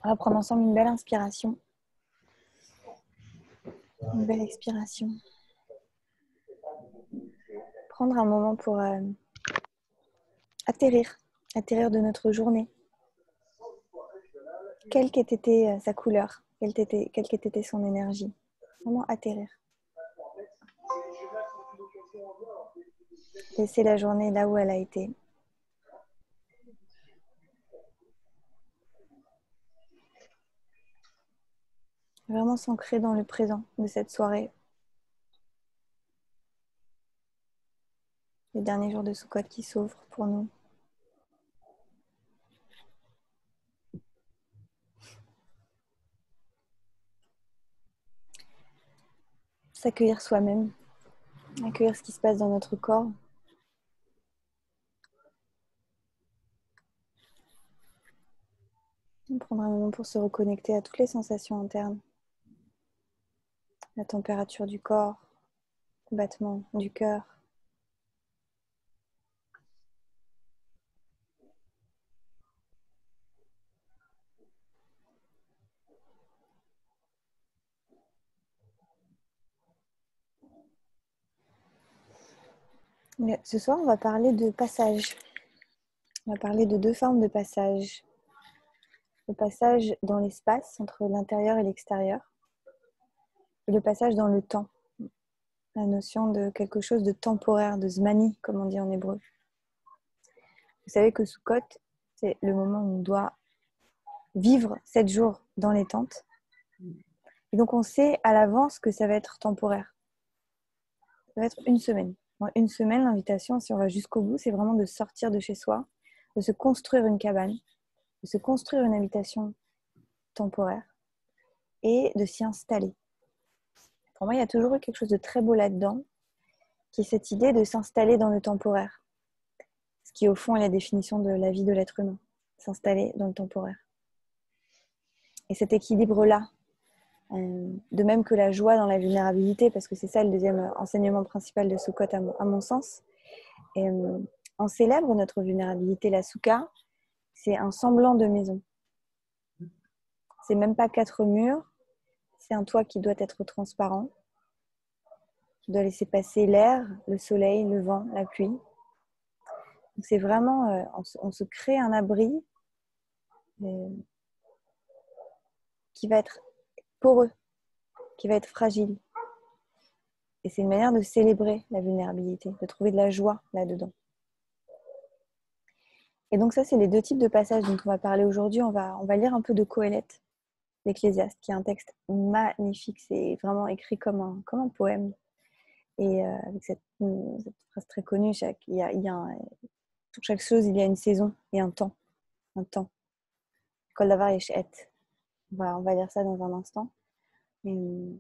On va prendre ensemble une belle inspiration, une belle expiration. Prendre un moment pour atterrir de notre journée. Quelle qu'ait été sa couleur, quelle qu'ait été son énergie. Vraiment atterrir. Laisser la journée là où elle a été. Vraiment s'ancrer dans le présent de cette soirée. Les derniers jours de Sukkot qui s'ouvrent pour nous. S'accueillir soi-même. Accueillir ce qui se passe dans notre corps. Prendre un moment pour se reconnecter à toutes les sensations internes. La température du corps, le battement du cœur. Ce soir, on va parler de passage. On va parler de deux formes de passage. Le passage dans l'espace, entre l'intérieur et l'extérieur. Et le passage dans le temps. La notion de quelque chose de temporaire, de zmani, comme on dit en hébreu. Vous savez que Sukkot, c'est le moment où on doit vivre 7 jours dans les tentes. Et donc, on sait à l'avance que ça va être temporaire. Ça va être une semaine. Une semaine, l'invitation, si on va jusqu'au bout, c'est vraiment de sortir de chez soi, de se construire une cabane, de se construire une habitation temporaire et de s'y installer. Pour moi, il y a toujours eu quelque chose de très beau là-dedans, qui est cette idée de s'installer dans le temporaire. Ce qui, au fond, est la définition de la vie de l'être humain, s'installer dans le temporaire. Et cet équilibre-là, de même que la joie dans la vulnérabilité, parce que c'est ça le deuxième enseignement principal de Sukkot à mon sens, et, on célèbre notre vulnérabilité. La soukha, c'est un semblant de maison. C'est même pas 4 murs, c'est un toit qui doit être transparent, qui doit laisser passer l'air, le soleil, le vent, la pluie. Donc c'est vraiment, on se crée un abri qui va être poreux, qui va être fragile. Et c'est une manière de célébrer la vulnérabilité, de trouver de la joie là-dedans. Et donc ça, c'est les deux types de passages dont on va parler aujourd'hui. On va lire un peu de Qoheleth, l'Ecclésiaste, qui est un texte magnifique. C'est vraiment écrit comme un poème. Et avec cette phrase très connue, pour chaque chose, il y a une saison et un temps. Un temps. Kol davar yesh et. On va lire ça dans un instant. Et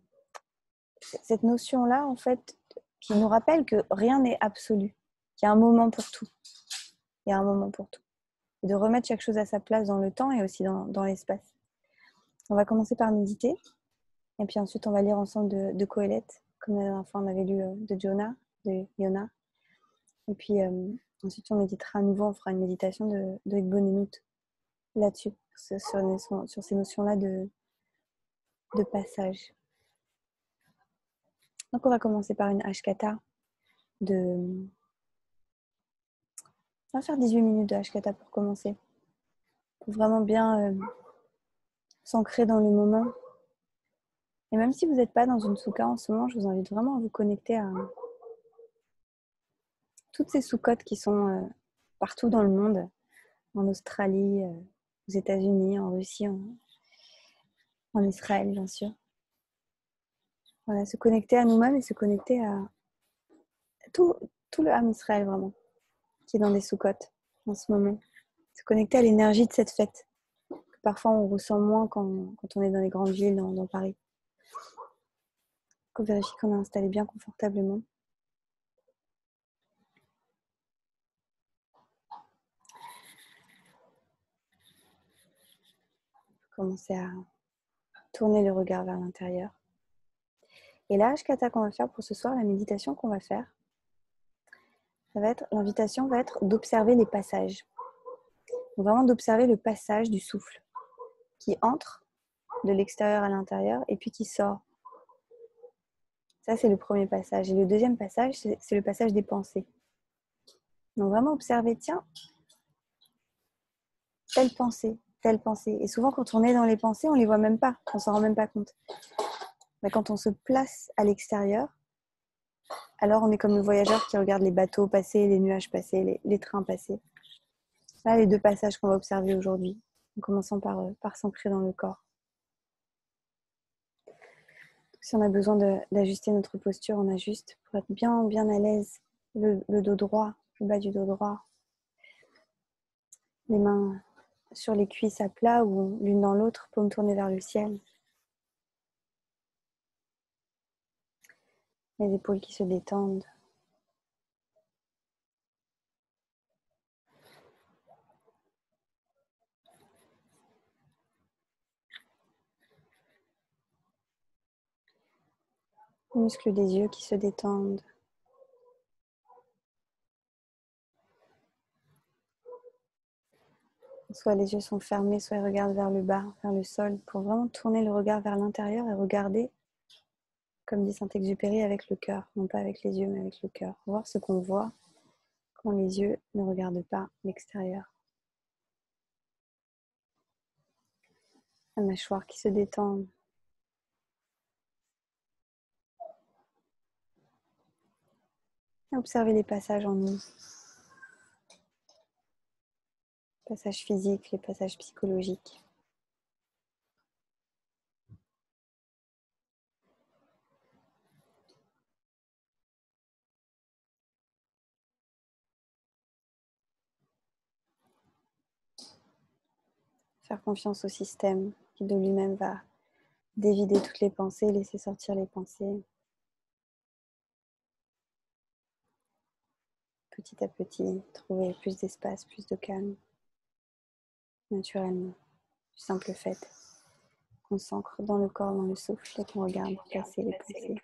cette notion-là, en fait, qui nous rappelle que rien n'est absolu, qu'il y a un moment pour tout. Il y a un moment pour tout. Et de remettre chaque chose à sa place dans le temps et aussi dans l'espace. On va commencer par méditer. Et puis ensuite, on va lire ensemble de Qoheleth, comme la dernière fois, on avait lu de Jonah. Et puis ensuite, on méditera à nouveau, on fera une méditation de Hikbonenut là-dessus, sur ces notions-là de passage. Donc, on va commencer par une Hashkata on va faire 18 minutes de Hashkata pour commencer. Pour vraiment bien s'ancrer dans le moment. Et même si vous n'êtes pas dans une soukha en ce moment, je vous invite vraiment à vous connecter à toutes ces soukottes qui sont partout dans le monde, en Australie, aux États-Unis, en Russie, en Israël, bien sûr. Voilà, se connecter à nous-mêmes et se connecter à tout le Ham Israël, vraiment, qui est dans des soukottes en ce moment. Se connecter à l'énergie de cette fête, que parfois on ressent moins quand on est dans les grandes villes, dans Paris. On vérifie qu'on est installé bien confortablement. Commencer à tourner le regard vers l'intérieur. Et la Hashkata qu'on va faire pour ce soir, la méditation qu'on va faire, l'invitation va être d'observer les passages. Donc vraiment d'observer le passage du souffle. qui entre de l'extérieur à l'intérieur et puis qui sort. Ça, c'est le premier passage. Et le deuxième passage, c'est le passage des pensées. Donc vraiment observer, tiens, telle pensée, telle pensée. Et souvent, quand on est dans les pensées, on ne les voit même pas, on ne s'en rend même pas compte. Mais quand on se place à l'extérieur, alors on est comme le voyageur qui regarde les bateaux passer, les nuages passer, les trains passer. Là, les deux passages qu'on va observer aujourd'hui, en commençant par s'ancrer dans le corps. Si on a besoin d'ajuster notre posture, on ajuste pour être bien, bien à l'aise. Le dos droit, le bas du dos droit. Les mains sur les cuisses à plat ou l'une dans l'autre, paume tournée vers le ciel. Les épaules qui se détendent. Les muscles des yeux qui se détendent. Soit les yeux sont fermés, soit ils regardent vers le bas, vers le sol, pour vraiment tourner le regard vers l'intérieur et regarder, comme dit Saint-Exupéry, avec le cœur, non pas avec les yeux, mais avec le cœur. Voir ce qu'on voit quand les yeux ne regardent pas l'extérieur. La mâchoire qui se détend. Observez les passages en nous. Les passages physiques, les passages psychologiques. Faire confiance au système qui de lui-même va dévider toutes les pensées, laisser sortir les pensées. Petit à petit, trouver plus d'espace, plus de calme, naturellement, du simple fait qu'on s'ancre dans le corps, dans le souffle et qu'on regarde passer les pensées.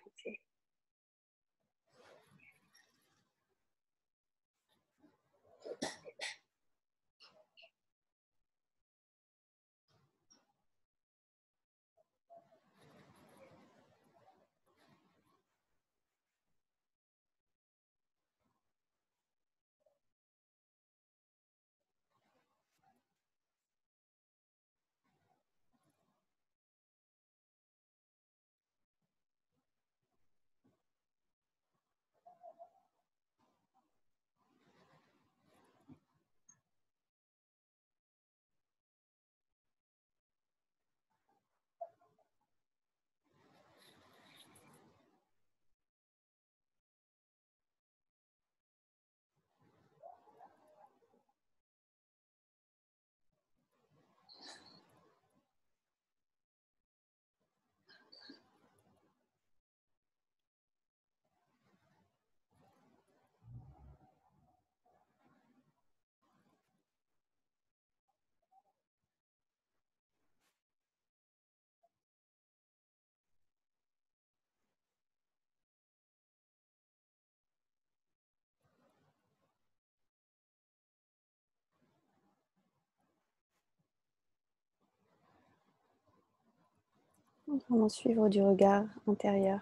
Vraiment suivre du regard intérieur,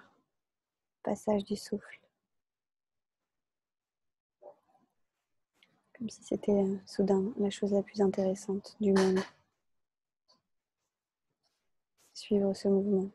passage du souffle. Comme si c'était soudain la chose la plus intéressante du monde. Suivre ce mouvement.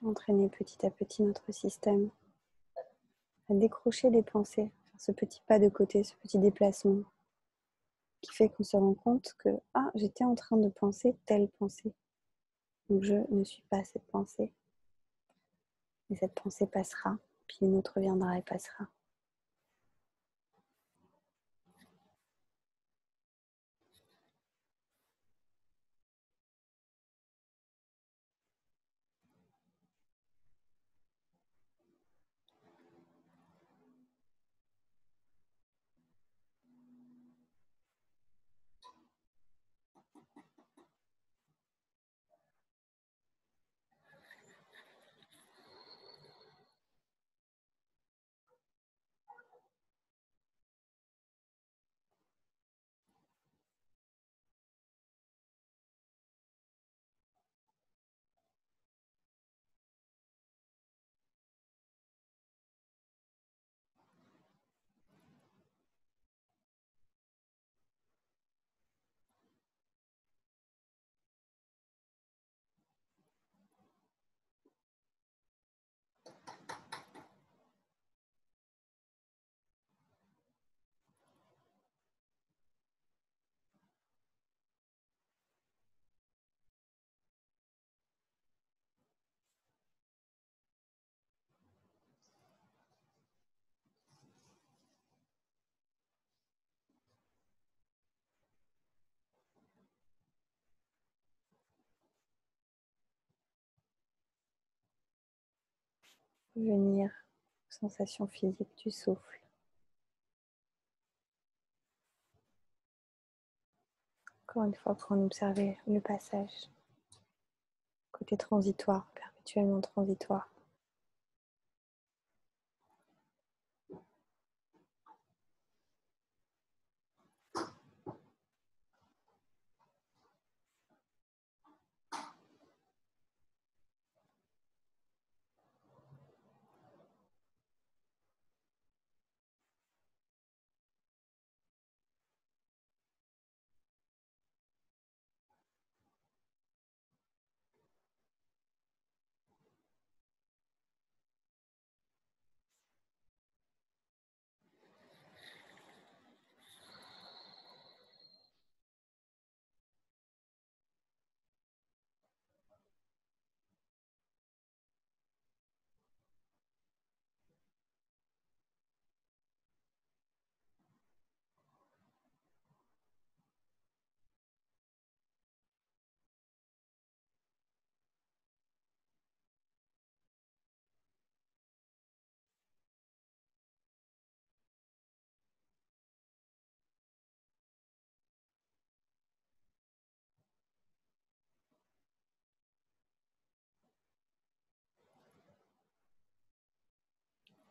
Entraîner petit à petit notre système à décrocher des pensées, faire ce petit pas de côté, ce petit déplacement qui fait qu'on se rend compte que j'étais en train de penser telle pensée. Donc je ne suis pas cette pensée. Et cette pensée passera, puis une autre viendra et passera. Venir aux sensations physiques du souffle. Encore une fois, pour en observer le passage. Côté transitoire, perpétuellement transitoire.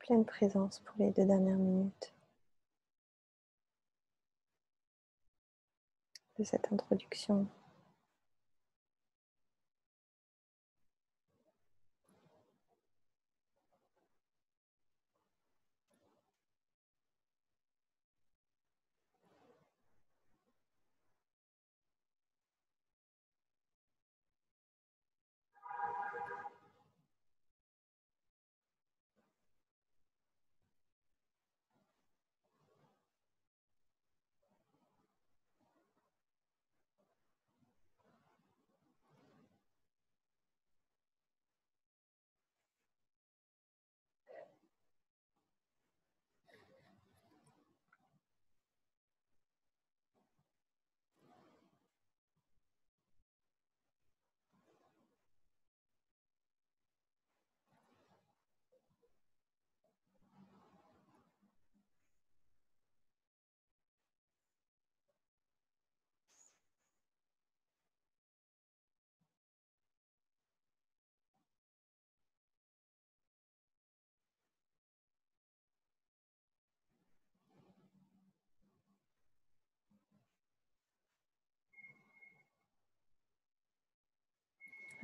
Pleine présence pour les 2 dernières minutes de cette introduction.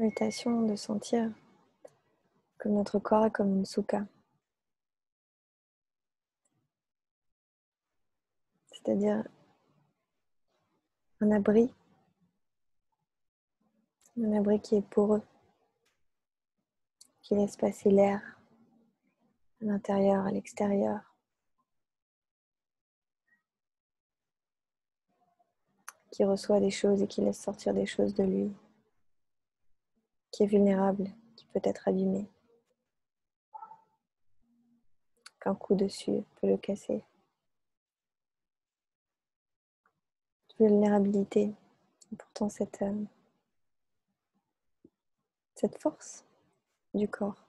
Invitation de sentir que notre corps est comme une souka, c'est-à-dire un abri qui est poreux, qui laisse passer l'air à l'intérieur, à l'extérieur, qui reçoit des choses et qui laisse sortir des choses de lui, qui est vulnérable, qui peut être abîmé, qu'un coup dessus peut le casser. Vulnérabilité, et pourtant cette force du corps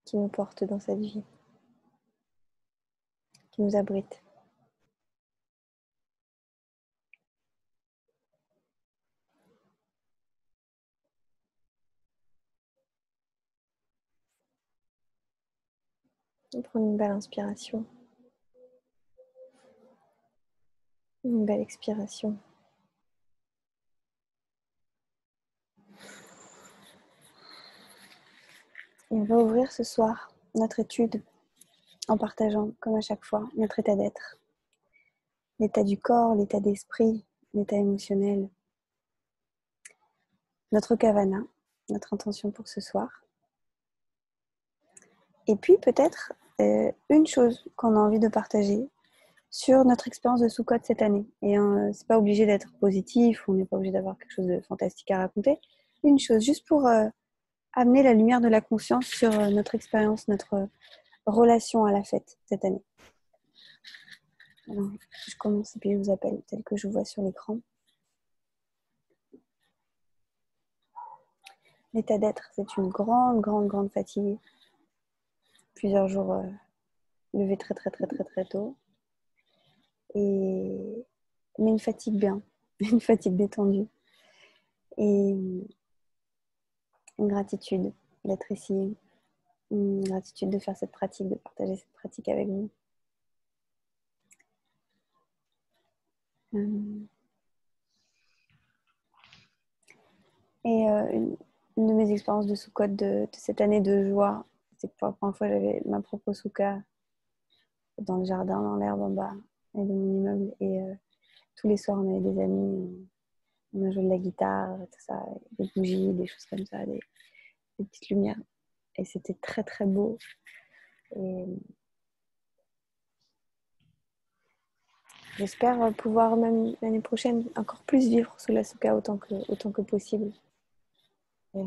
qui nous porte dans cette vie, qui nous abrite. On prend une belle inspiration, une belle expiration. Et on va ouvrir ce soir notre étude en partageant, comme à chaque fois, notre état d'être. L'état du corps, l'état d'esprit, l'état émotionnel. Notre kavana, notre intention pour ce soir. Et puis peut-être une chose qu'on a envie de partager sur notre expérience de Sukkot cette année. Et c'est pas obligé d'être positif, on n'est pas obligé d'avoir quelque chose de fantastique à raconter. Une chose, juste pour amener la lumière de la conscience sur notre expérience, notre relation à la fête cette année. Alors, je commence et puis je vous appelle tel que je vois sur l'écran. L'état d'être, c'est une grande fatigue. Plusieurs jours levés très tôt. Mais une fatigue bien, une fatigue détendue. Et une gratitude d'être ici, une gratitude de faire cette pratique, de partager cette pratique avec vous. Et une de mes expériences de Sukkot de cette année de joie, c'est que pour la première fois j'avais ma propre soukha dans le jardin, dans l'herbe en bas et de mon immeuble. Et tous les soirs on avait des amis, on a joué de la guitare, tout ça, des bougies, des choses comme ça, des petites lumières. Et c'était très beau. Et j'espère pouvoir même l'année prochaine encore plus vivre sous la soukha autant que possible. Et,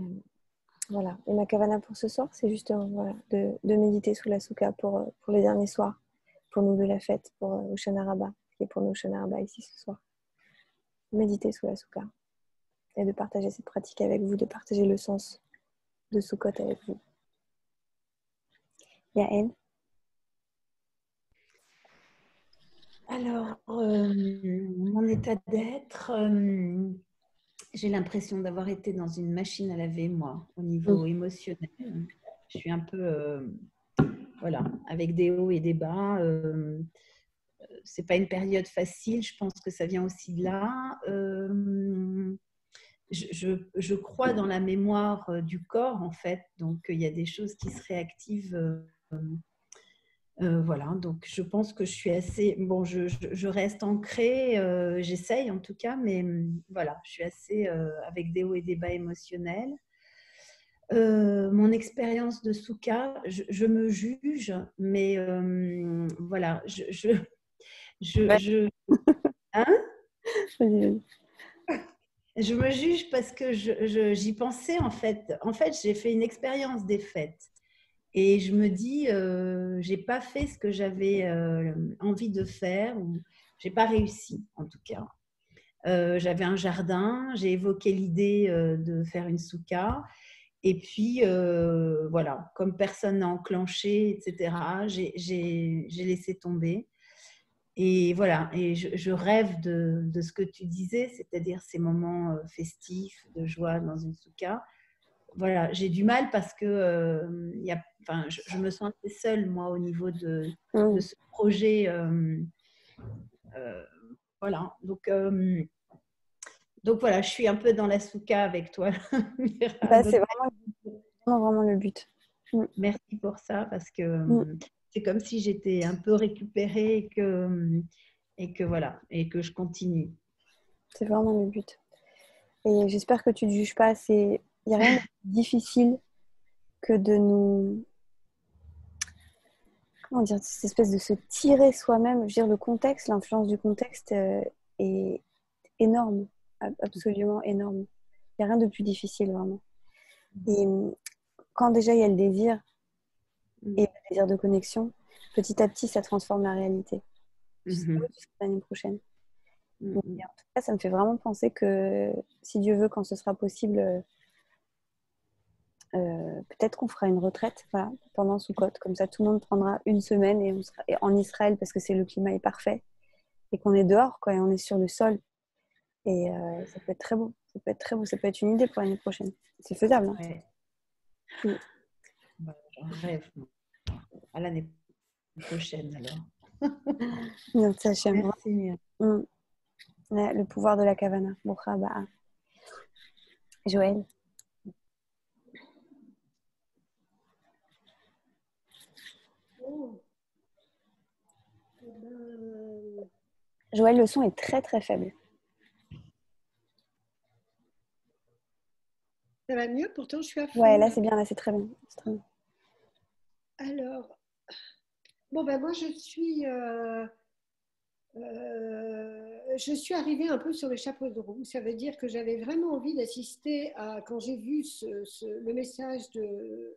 voilà. Et ma kavana pour ce soir, c'est justement de méditer sous la soukha pour les derniers soirs, pour nous de la fête, pour Hoshana Rabbah, qui est pour nous Hoshana Rabbah ici ce soir. Méditer sous la soukha et de partager cette pratique avec vous, de partager le sens de Sukkot avec vous. Yael? Alors, mon état d'être, j'ai l'impression d'avoir été dans une machine à laver, moi, au niveau émotionnel. Je suis un peu, voilà, avec des hauts et des bas. C'est pas une période facile, je pense que ça vient aussi de là. Je crois dans la mémoire du corps, en fait, donc il y a des choses qui se réactivent. Voilà, donc je pense que je suis assez... Bon, je reste ancrée, j'essaye en tout cas, mais voilà, je suis assez avec des hauts et des bas émotionnels. Mon expérience de Souka, je me juge, mais voilà, hein? Je me juge parce que j'y pensais en fait. En fait, j'ai fait une expérience des fêtes. Et je me dis, j'ai pas fait ce que j'avais envie de faire, ou j'ai pas réussi en tout cas. J'avais un jardin, j'ai évoqué l'idée de faire une souka, et puis voilà, comme personne n'a enclenché, etc., j'ai laissé tomber. Et voilà, et je rêve de ce que tu disais, c'est-à-dire ces moments festifs, de joie dans une souka. Voilà, j'ai du mal parce que je me sens assez seule, moi, au niveau de ce projet. Voilà, donc voilà, je suis un peu dans la souka avec toi. C'est vraiment le but. Merci pour ça, parce que c'est comme si j'étais un peu récupérée et que voilà, et que je continue. C'est vraiment le but. Et j'espère que tu ne juges pas. Il n'y a rien de difficile que de nous... Comment dire, cette espèce de se tirer soi-même. Je veux dire, le contexte, l'influence du contexte est énorme, absolument énorme. Il n'y a rien de plus difficile, vraiment. Et quand déjà il y a le désir, et le désir de connexion, petit à petit, ça transforme la réalité. Je sais pas où tu seras l'année prochaine. Mais en tout cas, ça me fait vraiment penser que si Dieu veut, quand ce sera possible, peut-être qu'on fera une retraite, voilà, pendant Soukhot. Comme ça, tout le monde prendra une semaine et on sera en Israël parce que le climat est parfait et qu'on est dehors, quoi, et on est sur le sol. Et ça peut être très beau. Ça peut être très beau. Ça peut être une idée pour l'année prochaine. C'est faisable. Hein. Ouais. J'en rêve. À l'année prochaine, alors. Donc, ça, Merci. Ouais, le pouvoir de la Kavana. Boucha Ba'a. Joël. Joël, le son est très très faible. Ça va mieux, pourtant je suis à fond. Ouais, là c'est bien, là c'est très bien. C'est très bien. Alors, bon ben moi je suis arrivée un peu sur le chapeau de roue. Ça veut dire que j'avais vraiment envie d'assister à, quand j'ai vu le message de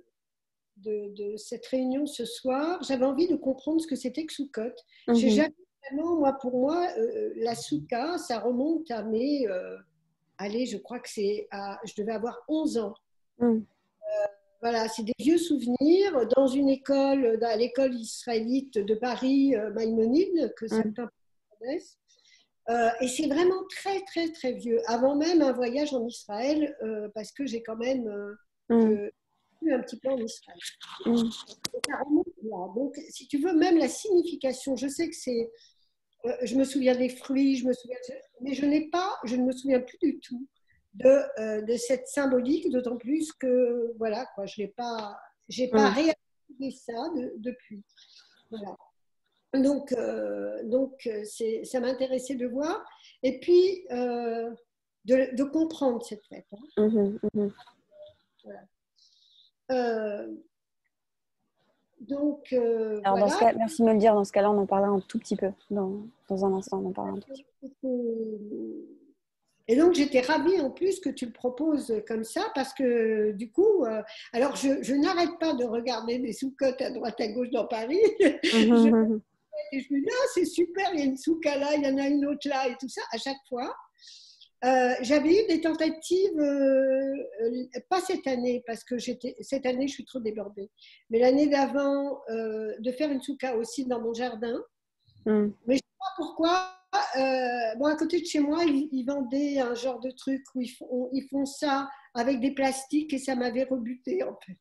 cette réunion ce soir, j'avais envie de comprendre ce que c'était que Soukhot. J'ai jamais vraiment, pour moi, la Souka, ça remonte à allez, je crois que je devais avoir 11 ans. Voilà, c'est des vieux souvenirs dans une école, à l'école israélite de Paris, Maïmonide, que certains connaissent. Et c'est vraiment très, très, très vieux. Avant même un voyage en Israël, parce que j'ai quand même eu un petit peu en Israël. Ça remonte là. Donc, si tu veux, même la signification, je sais que c'est... je me souviens des fruits, mais je ne me souviens plus du tout de cette symbolique, d'autant plus que, voilà, quoi, je n'ai pas réalisé ça depuis. Voilà. Donc ça m'intéressait de voir et puis de comprendre cette fête. Hein. Voilà. Donc, alors, voilà. dans ce cas, merci de me le dire. Dans ce cas-là, on en parlera un tout petit peu. Dans un instant, on en parlera un tout petit peu. Et donc, j'étais ravie en plus que tu le proposes comme ça parce que du coup, alors je n'arrête pas de regarder des sous-cotes à droite à gauche dans Paris. Et je me dis, ah, c'est super, il y a une souka là, il y en a une autre là et tout ça, à chaque fois. J'avais eu des tentatives, pas cette année, parce que cette année, je suis trop débordée, mais l'année d'avant, de faire une souka aussi dans mon jardin. Mais je ne sais pas pourquoi. Bon, à côté de chez moi, ils vendaient un genre de truc où ils font ça avec des plastiques et ça m'avait rebuté en fait.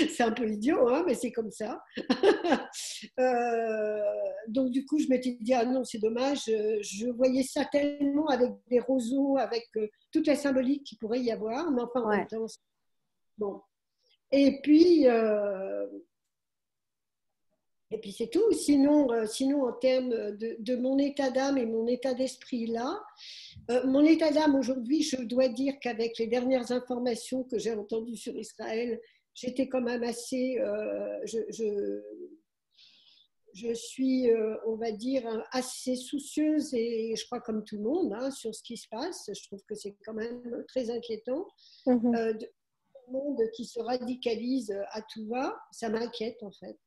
C'est un peu idiot, hein, mais c'est comme ça. Donc du coup, je m'étais dit, ah non, c'est dommage. Je voyais ça tellement avec des roseaux, avec toute la symbolique qu'il pourrait y avoir, mais enfin en même temps, bon. Et puis c'est tout. Sinon, en termes de mon état d'âme et mon état d'esprit là, mon état d'âme aujourd'hui, je dois dire qu'avec les dernières informations que j'ai entendues sur Israël, j'étais quand même assez, je suis, on va dire, assez soucieuse et je crois comme tout le monde hein, sur ce qui se passe. Je trouve que c'est quand même très inquiétant. De monde qui se radicalise à tout va, ça m'inquiète en fait.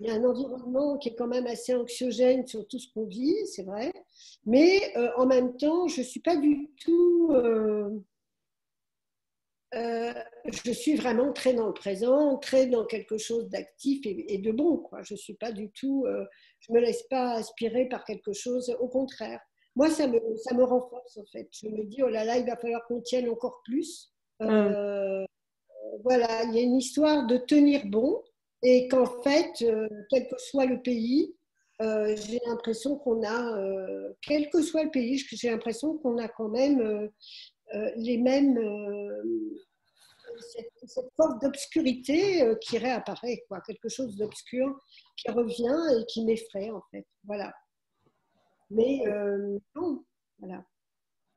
Il y a un environnement qui est quand même assez anxiogène sur tout ce qu'on vit, c'est vrai. Mais en même temps, je ne suis pas du tout... je suis vraiment très dans le présent, très dans quelque chose d'actif et de bon. Quoi. Je ne suis pas du tout... je ne me laisse pas aspirer par quelque chose. Au contraire. Moi, ça me renforce en fait. Je me dis, oh là là, il va falloir qu'on tienne encore plus. Voilà, il y a une histoire de tenir bon et qu'en fait, quel que soit le pays, j'ai l'impression qu'on a, quel que soit le pays, j'ai l'impression qu'on a quand même les mêmes, cette force d'obscurité qui réapparaît, quoi, quelque chose d'obscur qui revient et qui m'effraie en fait. Voilà. Mais non, voilà.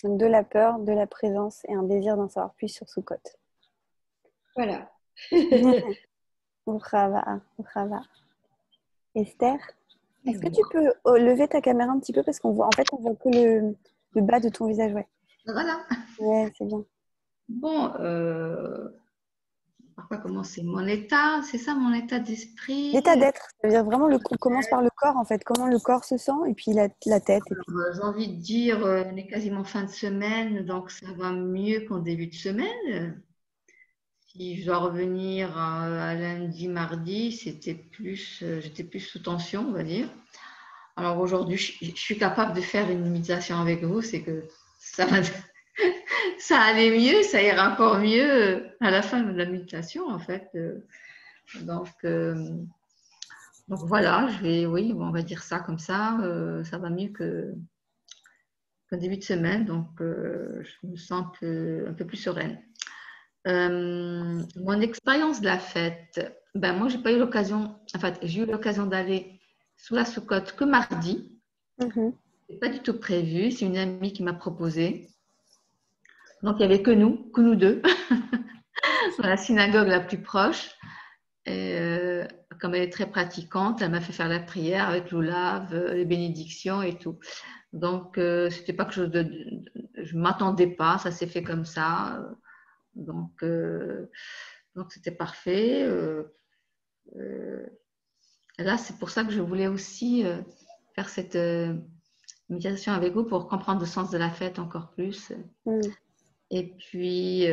Donc, de la peur, de la présence et un désir d'en savoir plus sur Sukkot. Voilà. Brava, brava. Esther, est-ce que Oui. tu peux lever ta caméra un petit peu parce qu'on voit, en fait, on voit que le bas de ton visage, ouais. Voilà. Ouais, c'est bien. Bon, par quoi commencer? Mon état, c'est ça mon état d'esprit. L'état d'être, ça veut dire vraiment, on commence par le corps, en fait, comment le corps se sent, et puis la tête. Et puis... J'ai envie de dire, on est quasiment fin de semaine, donc ça va mieux qu'en début de semaine. Si je dois revenir à lundi, mardi, j'étais plus sous tension, on va dire. Alors aujourd'hui, je suis capable de faire une méditation avec vous, c'est que ça allait mieux, ça ira encore mieux à la fin de la méditation, en fait. Donc voilà, oui, on va dire ça comme ça, ça va mieux qu'au début de semaine, donc je me sens un peu plus sereine. Mon expérience de la fête, ben moi j'ai pas eu l'occasion, en fait j'ai eu l'occasion d'aller sous la Soukotte que mardi. C'est pas du tout prévu, c'est une amie qui m'a proposé. Donc il y avait que nous deux, dans la synagogue la plus proche. Et comme elle est très pratiquante, elle m'a fait faire la prière avec l'oulav, les bénédictions et tout. Donc c'était pas quelque chose je m'attendais pas, ça s'est fait comme ça. Donc c'était parfait. Là, c'est pour ça que je voulais aussi faire cette méditation avec vous pour comprendre le sens de la fête encore plus. Et puis,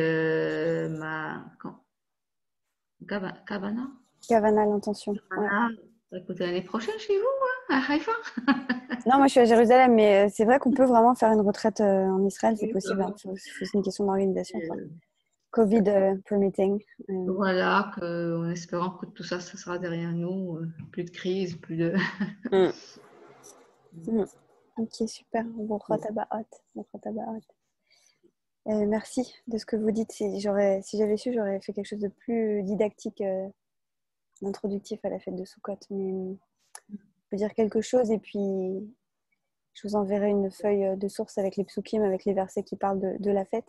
Kavana, l'intention. Kavana, écoutez, l'année prochaine chez vous, à Haïfa. Non, moi je suis à Jérusalem, mais c'est vrai qu'on peut vraiment faire une retraite en Israël, c'est possible. Hein. C'est une question d'organisation. Covid permitting. Voilà, en espérant que tout ça, ça sera derrière nous. Plus de crise, plus de... Ok, super. Merci de ce que vous dites. Si j'avais su, j'aurais fait quelque chose de plus didactique, d'introductif à la fête de Sukkot. Mais je peux dire quelque chose et puis je vous enverrai une feuille de source avec les psukim, avec les versets qui parlent de la fête.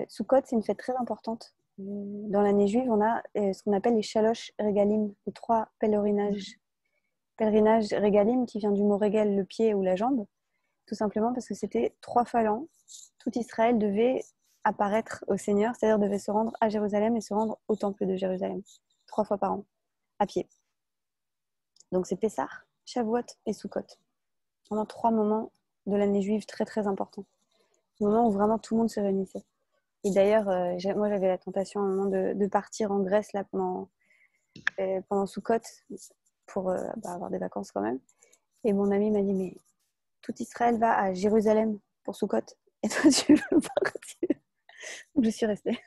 Sukkot, c'est une fête très importante. Dans l'année juive, on a ce qu'on appelle les Shalosh Regalim, les 3 pèlerinages. Pèlerinage Regalim qui vient du mot Regal, le pied ou la jambe, tout simplement parce que c'était 3 fois l'an. Tout Israël devait apparaître au Seigneur, c'est-à-dire devait se rendre à Jérusalem et se rendre au temple de Jérusalem, 3 fois par an, à pied. Donc c'est Pessah, Shavuot et Sukkot. Vraiment 3 moments de l'année juive très très importants. Moment où vraiment tout le monde se réunissait. Et d'ailleurs, moi j'avais la tentation à un moment de partir en Grèce là, pendant Sukkot pour avoir des vacances quand même. Et mon ami m'a dit, mais tout Israël va à Jérusalem pour Sukkot et toi tu veux partir. Donc je suis restée.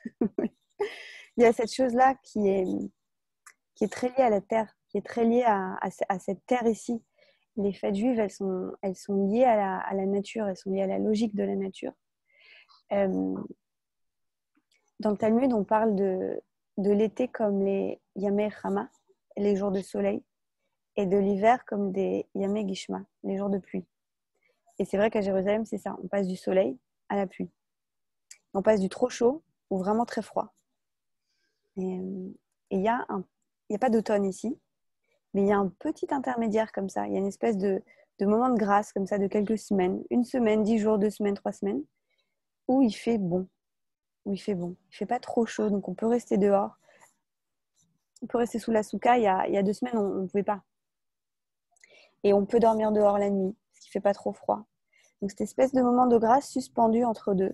Il y a cette chose-là qui est très liée à la terre, qui est très liée à cette terre ici. Les fêtes juives, elles sont liées à la nature, elles sont liées à la logique de la nature. Dans le Talmud, on parle de l'été comme les Yamei Chama, les jours de soleil, et de l'hiver comme des Yamei Gishma, les jours de pluie. Et c'est vrai qu'à Jérusalem, c'est ça. On passe du soleil à la pluie. On passe du trop chaud au vraiment très froid. Et il y a pas d'automne ici, mais il y a un petit intermédiaire comme ça. Il y a une espèce de moment de grâce comme ça de quelques semaines. 1 semaine, 10 jours, 2 semaines, 3 semaines, où il fait bon. Il fait pas trop chaud, donc on peut rester dehors. On peut rester sous la souka. Il y a 2 semaines, on ne pouvait pas. Et on peut dormir dehors la nuit, parce qu'il ne fait pas trop froid. Donc cette espèce de moment de grâce suspendu entre deux,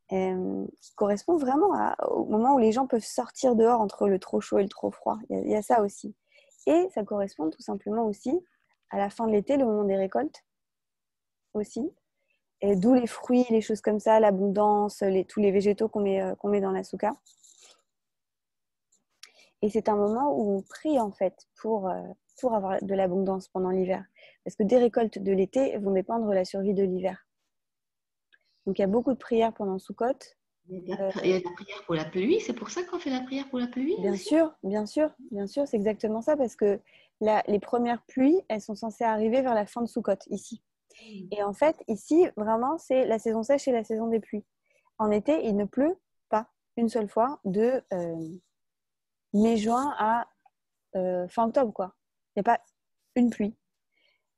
qui correspond vraiment au moment où les gens peuvent sortir dehors entre le trop chaud et le trop froid. Il y a ça aussi. Et ça correspond tout simplement aussi à la fin de l'été, le moment des récoltes aussi. Et d'où les fruits, les choses comme ça, l'abondance, tous les végétaux qu'on met dans la souka. Et c'est un moment où on prie en fait pour avoir de l'abondance pendant l'hiver. Parce que des récoltes de l'été vont dépendre de la survie de l'hiver. Donc il y a beaucoup de prières pendant Sukkot. Il y a la prière pour la pluie, c'est pour ça qu'on fait la prière pour la pluie Bien aussi. sûr, c'est exactement ça, parce que les premières pluies, elles sont censées arriver vers la fin de Sukkot, ici. Et en fait, ici, vraiment, c'est la saison sèche et la saison des pluies. En été, il ne pleut pas une seule fois de mai-juin à fin octobre, quoi. Il n'y a pas une pluie.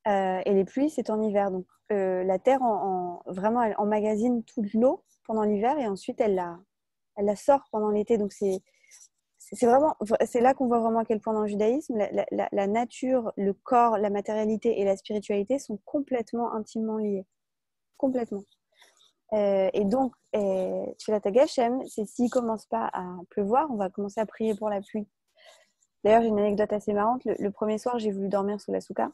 Et les pluies, c'est en hiver. Donc, la terre, vraiment, elle emmagasine toute l'eau pendant l'hiver et ensuite, elle la sort pendant l'été. Donc, c'est là qu'on voit vraiment à quel point dans le judaïsme, la nature, le corps, la matérialité et la spiritualité sont complètement intimement liés. Complètement. Et donc, Tfilat HaGashem, c'est s'il ne commence pas à pleuvoir, on va commencer à prier pour la pluie. D'ailleurs, j'ai une anecdote assez marrante. Le premier soir, j'ai voulu dormir sous la souka.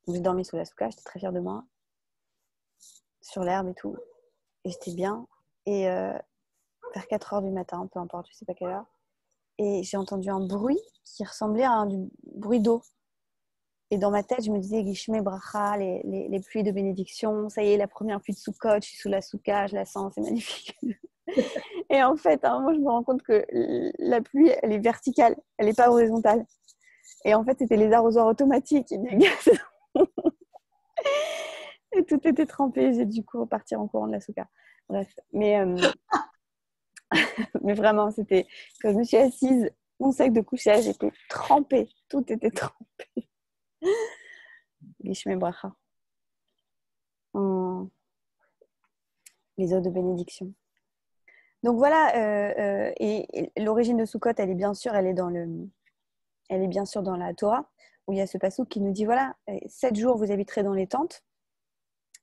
J'ai dormi sous la souka, j'étais très fière de moi. Sur l'herbe et tout. Et j'étais bien. Et vers 4h du matin, peu importe, je ne sais pas quelle heure. Et j'ai entendu un bruit qui ressemblait à un bruit d'eau. Et dans ma tête, je me disais, Gishme Bracha, les pluies de bénédiction. Ça y est, la première pluie de Sukkot, je suis sous la souka, je la sens, c'est magnifique. Et en fait, à un moment, je me rends compte que la pluie, elle est verticale, elle n'est pas horizontale. Et en fait, c'était les arrosoirs automatiques qui dégagent. Et tout était trempé. J'ai dû partir en courant de la souka. Bref, mais vraiment, c'était quand je me suis assise, mon sac de couchage était trempé. Tout était trempé. Gishme Bracha. Les eaux de bénédiction. Donc voilà, et l'origine de Sukkot, elle est bien sûr dans la Torah, où il y a ce passouk qui nous dit, voilà, 7 jours vous habiterez dans les tentes.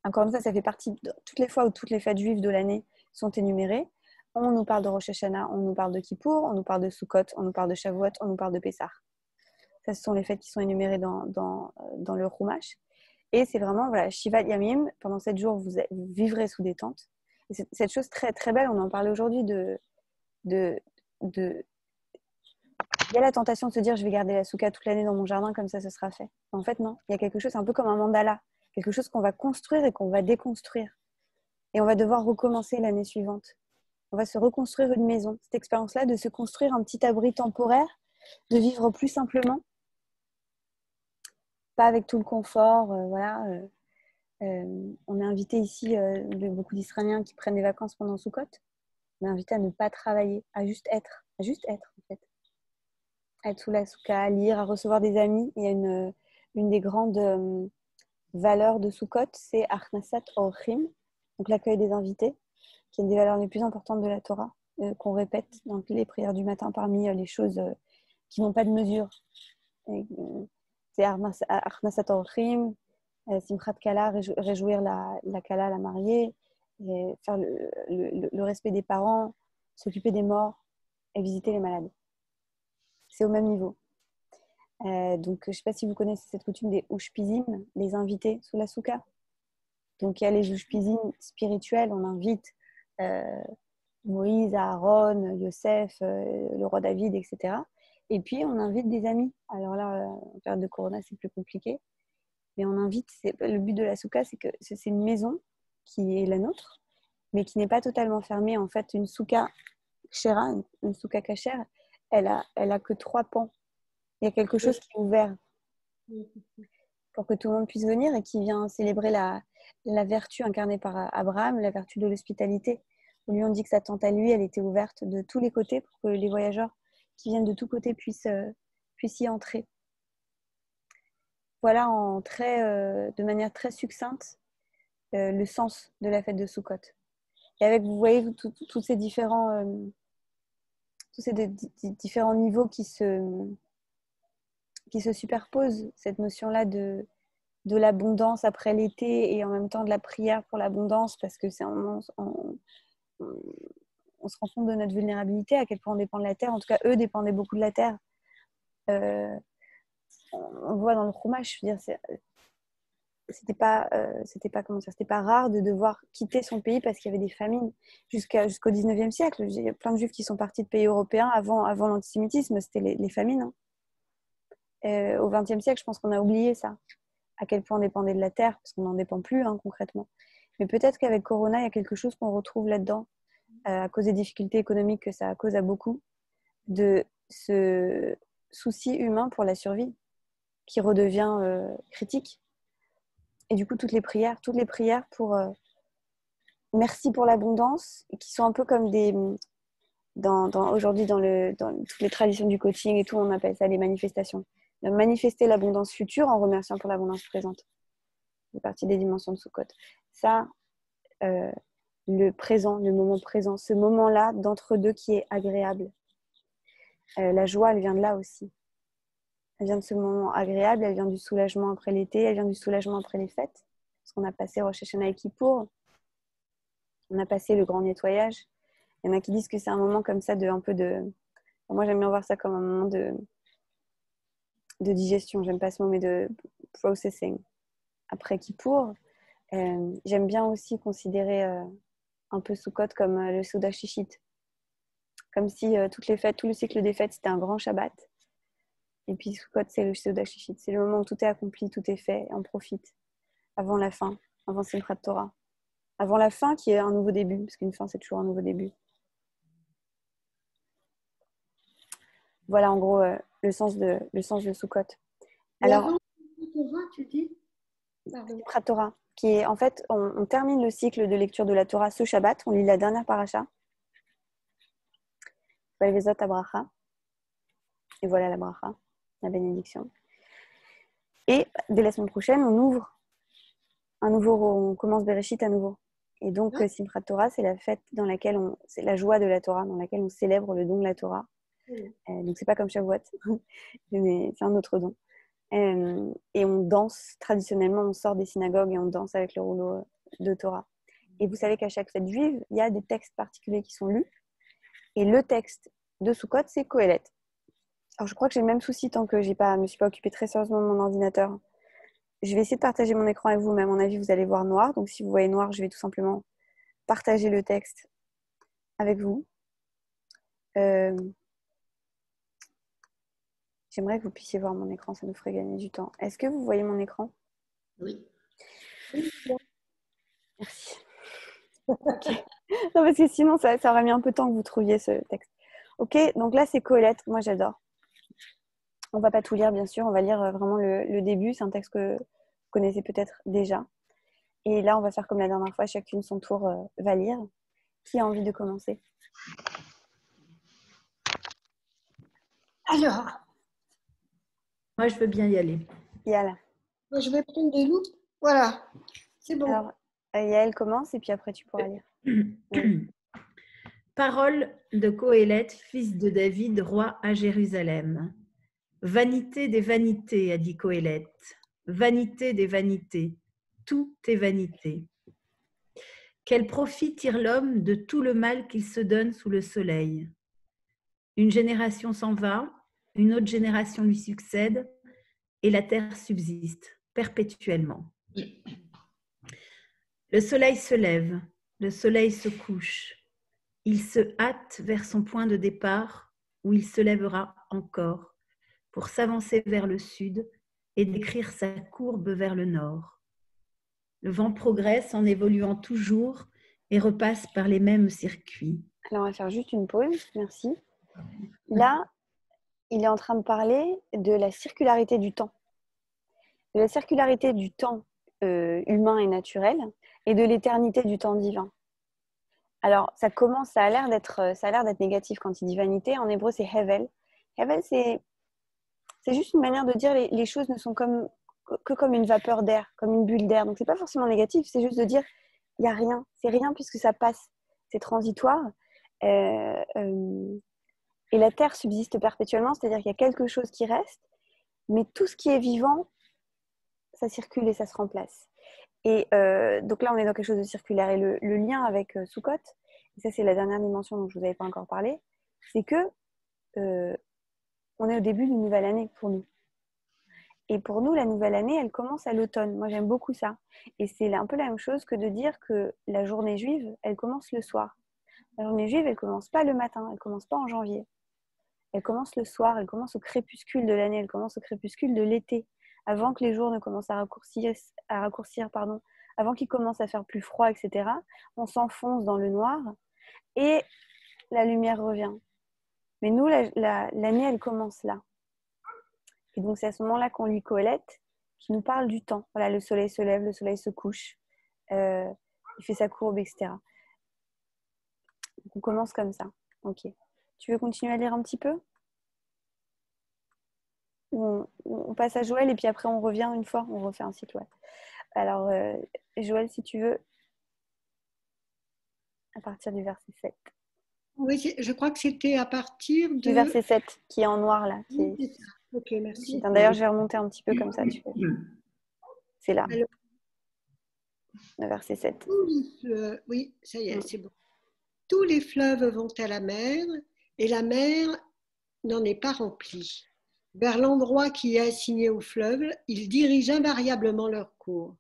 Encore une fois, ça fait partie de toutes les fois où toutes les fêtes juives de l'année sont énumérées. On nous parle de Rosh Hashanah, on nous parle de Kippour, on nous parle de Sukkot, on nous parle de Shavuot, on nous parle de Pessah. Ça, ce sont les fêtes qui sont énumérées dans le Chumash. Et c'est vraiment, voilà, Shivat Yamim, pendant 7 jours, vous vivrez sous des tentes. Et c'est cette chose très, très belle, on en parlait aujourd'hui, il y a la tentation de se dire, je vais garder la souka toute l'année dans mon jardin, comme ça, ce sera fait. En fait, non. Il y a quelque chose, un peu comme un mandala, quelque chose qu'on va construire et qu'on va déconstruire. Et on va devoir recommencer l'année suivante. On va se reconstruire une maison. Cette expérience-là, de se construire un petit abri temporaire, de vivre plus simplement, pas avec tout le confort. Voilà. On est invité ici, beaucoup d'Israéliens qui prennent des vacances pendant Sukkot. On est invité à ne pas travailler, à juste être en fait. À être sous la souka, à lire, à recevoir des amis. Il y a une des grandes valeurs de Sukkot, c'est Achnasat Orchim, donc l'accueil des invités, qui est une des valeurs les plus importantes de la Torah, qu'on répète dans les prières du matin parmi les choses qui n'ont pas de mesure. C'est Achnasat Orchim, Simchat Kala, réjouir la Kala, la mariée, et faire le respect des parents, s'occuper des morts et visiter les malades. C'est au même niveau. Donc, je ne sais pas si vous connaissez cette coutume des Ushpizim, les invités sous la souka. Donc, il y a les Ushpizim spirituels, on invite Moïse, Aaron, Yosef, le roi David, etc. Et puis, on invite des amis. Alors là, en période de Corona, c'est plus compliqué. Mais on invite, le but de la souka, c'est que c'est une maison qui est la nôtre, mais qui n'est pas totalement fermée. En fait, une souka kshera, une souka kashère, elle a que 3 pans. Il y a quelque chose qui est ouvert pour que tout le monde puisse venir et qui vient célébrer la vertu incarnée par Abraham, la vertu de l'hospitalité. Lui, on dit que sa tente à lui, elle était ouverte de tous les côtés pour que les voyageurs qui viennent de tous côtés puissent y entrer. Voilà de manière très succincte le sens de la fête de Sukkot. Et avec, vous voyez, tous ces différents niveaux qui se superposent, cette notion-là de l'abondance après l'été et en même temps de la prière pour l'abondance, parce que c'est un moment on se rend compte de notre vulnérabilité, à quel point on dépend de la terre. En tout cas, eux dépendaient beaucoup de la terre. On voit dans le Chumash, je veux dire, c'était pas rare de devoir quitter son pays parce qu'il y avait des famines jusqu'au 19e siècle. Il y a plein de juifs qui sont partis de pays européens avant l'antisémitisme, c'était les famines. Au 20e siècle, je pense qu'on a oublié ça, à quel point on dépendait de la terre, parce qu'on n'en dépend plus concrètement. Mais peut-être qu'avec Corona, il y a quelque chose qu'on retrouve là-dedans, à cause des difficultés économiques que ça cause à beaucoup, de ce souci humain pour la survie qui redevient critique. Et du coup, toutes les prières pour merci pour l'abondance, qui sont un peu comme des... Aujourd'hui, dans toutes les traditions du coaching et tout, on appelle ça les manifestations. De manifester l'abondance future en remerciant pour l'abondance présente. C'est partie des dimensions de Sukkot. Ça, le présent, le moment présent, ce moment-là d'entre-deux qui est agréable. La joie, elle vient de là aussi. Elle vient de ce moment agréable, elle vient du soulagement après l'été, elle vient du soulagement après les fêtes. Parce qu'on a passé Rosh Hashanah et Kippour, on a passé le grand nettoyage. Il y en a qui disent que c'est un moment comme ça Moi, j'aime bien voir ça comme un moment de digestion. J'aime pas ce mot, mais de processing. Après Kippour, j'aime bien aussi considérer un peu Sukkot comme le Seuda Shishit. Comme si toutes les fêtes, tout le cycle des fêtes, c'était un grand Shabbat. Et puis Sukkot, c'est le Seuda Shishit. C'est le moment où tout est accompli, tout est fait, et on profite. Avant la fin, avant Simchat Torah. Avant la fin qui est un nouveau début, parce qu'une fin, c'est toujours un nouveau début. Voilà en gros le sens de Sukkot. Alors, avant Torah, tu dis Simchat Torah, qui est en fait, on termine le cycle de lecture de la Torah ce Shabbat, on lit la dernière paracha. Valvezot Abracha. Et voilà la bracha, la bénédiction. Et dès la semaine prochaine, on ouvre on commence Bereshit à nouveau. Et donc, Simchat Torah, c'est la fête dans laquelle c'est la joie de la Torah, dans laquelle on célèbre le don de la Torah. Donc, c'est pas comme Shavuot, mais c'est un autre don. Et on danse, traditionnellement, on sort des synagogues et on danse avec le rouleau de Torah. Et vous savez qu'à chaque fête juive, il y a des textes particuliers qui sont lus. Et le texte de Sukkot, c'est Kohelet. Alors, je crois que j'ai le même souci tant que je ne me suis pas occupée très sérieusement de mon ordinateur. Je vais essayer de partager mon écran avec vous, mais à mon avis, vous allez voir noir. Donc, si vous voyez noir, je vais tout simplement partager le texte avec vous. J'aimerais que vous puissiez voir mon écran, ça nous ferait gagner du temps. Est-ce que vous voyez mon écran? Oui. Merci. Okay. Non, parce que sinon, ça aurait mis un peu de temps que vous trouviez ce texte. Ok, donc là, c'est Kohelet. Moi, j'adore. On ne va pas tout lire, bien sûr. On va lire vraiment le début. C'est un texte que vous connaissez peut-être déjà. Et là, on va faire comme la dernière fois. Chacune son tour va lire. Qui a envie de commencer? Alors, moi, je veux bien y aller. Yael. Moi, je vais prendre des loupes. Voilà, c'est bon. Alors, Yael commence et puis après, tu pourras lire. Oui. Parole de Kohélet, fils de David, roi à Jérusalem. Vanité des vanités, a dit Kohélet. Vanité des vanités. Tout est vanité. Quel profit tire l'homme de tout le mal qu'il se donne sous le soleil? Une génération s'en va, une autre génération lui succède, et la terre subsiste perpétuellement. Le soleil se lève, le soleil se couche. Il se hâte vers son point de départ, où il se lèvera encore, pour s'avancer vers le sud et décrire sa courbe vers le nord. Le vent progresse en évoluant toujours et repasse par les mêmes circuits. Alors, on va faire juste une pause, merci. Là, il est en train de parler de la circularité du temps. De la circularité du temps humain et naturel et de l'éternité du temps divin. Alors, ça a l'air d'être négatif quand il dit vanité. En hébreu, c'est hevel. Hevel, c'est juste une manière de dire les choses ne sont que comme une vapeur d'air, comme une bulle d'air. Donc, c'est pas forcément négatif, c'est juste de dire il n'y a rien. C'est rien puisque ça passe. C'est transitoire. Et la terre subsiste perpétuellement, c'est-à-dire qu'il y a quelque chose qui reste, mais tout ce qui est vivant, ça circule et ça se remplace. Et donc là, on est dans quelque chose de circulaire. Et le lien avec Sukkot, et ça c'est la dernière dimension dont je ne vous avais pas encore parlé, c'est que on est au début d'une nouvelle année pour nous. Et pour nous, la nouvelle année, elle commence à l'automne. Moi, j'aime beaucoup ça. Et c'est un peu la même chose que de dire que la journée juive, elle commence le soir. La journée juive, elle ne commence pas le matin, elle ne commence pas en janvier. Elle commence le soir, elle commence au crépuscule de l'année, elle commence au crépuscule de l'été. Avant que les jours ne commencent à raccourcir, avant qu'il commence à faire plus froid, etc. On s'enfonce dans le noir et la lumière revient. Mais nous, l'année, elle commence là. Et donc, c'est à ce moment-là qu'on lit Kohelet, qui nous parle du temps. Voilà, le soleil se lève, le soleil se couche, il fait sa courbe, etc. Donc, on commence comme ça. Ok. Tu veux continuer à lire un petit peu? On passe à Joël et puis après on revient une fois, on refait un cycle. Ouais. Alors, Joël, si tu veux, à partir du verset 7. Oui, je crois que c'était à partir de... Du verset 7, qui est en noir là. Ok, merci. D'ailleurs, je vais remonter un petit peu comme ça. C'est là, Alors, le verset 7. oui, ça y est, c'est bon. Tous les fleuves vont à la mer et la mer n'en est pas remplie. Vers l'endroit qui est assigné aux fleuves, ils dirigent invariablement leur cours.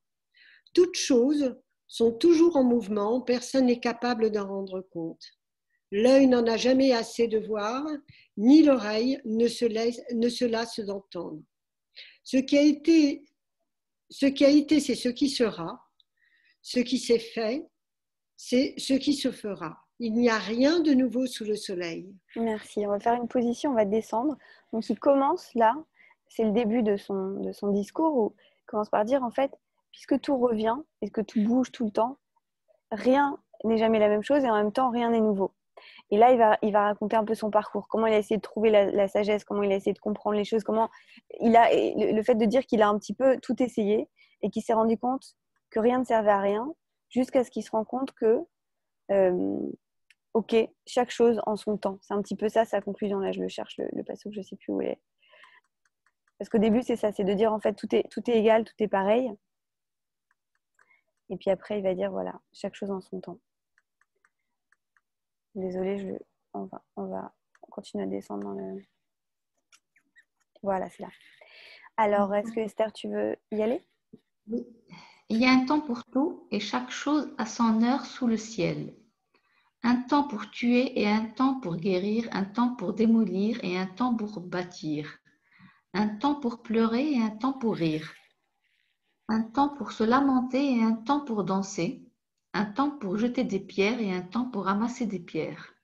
Toutes choses sont toujours en mouvement, personne n'est capable d'en rendre compte. L'œil n'en a jamais assez de voir, ni l'oreille ne se lasse d'entendre. Ce qui a été, c'est ce qui sera. Ce qui s'est fait, c'est ce qui se fera. Il n'y a rien de nouveau sous le soleil. Merci. On va faire une position, on va descendre. Donc, il commence là, c'est le début de son discours où il commence par dire en fait, puisque tout revient et que tout bouge tout le temps, rien n'est jamais la même chose et en même temps, rien n'est nouveau. Et là, il va raconter un peu son parcours, comment il a essayé de trouver la sagesse, comment il a essayé de comprendre les choses, comment le fait de dire qu'il a un petit peu tout essayé et qu'il s'est rendu compte que rien ne servait à rien, jusqu'à ce qu'il se rende compte que ok, chaque chose en son temps. C'est un petit peu ça, sa conclusion. Là, je le cherche, le passage, je ne sais plus où il est. Parce qu'au début, c'est ça, c'est de dire en fait, tout est égal, tout est pareil. Et puis après, il va dire, voilà, chaque chose en son temps. Désolée, on va continuer à descendre dans le... Voilà, c'est là. Alors, est-ce que Esther, tu veux y aller? Oui. Il y a un temps pour tout et chaque chose a son heure sous le ciel. Un temps pour tuer et un temps pour guérir, un temps pour démolir et un temps pour bâtir. Un temps pour pleurer et un temps pour rire. Un temps pour se lamenter et un temps pour danser. Un temps pour jeter des pierres et un temps pour ramasser des pierres.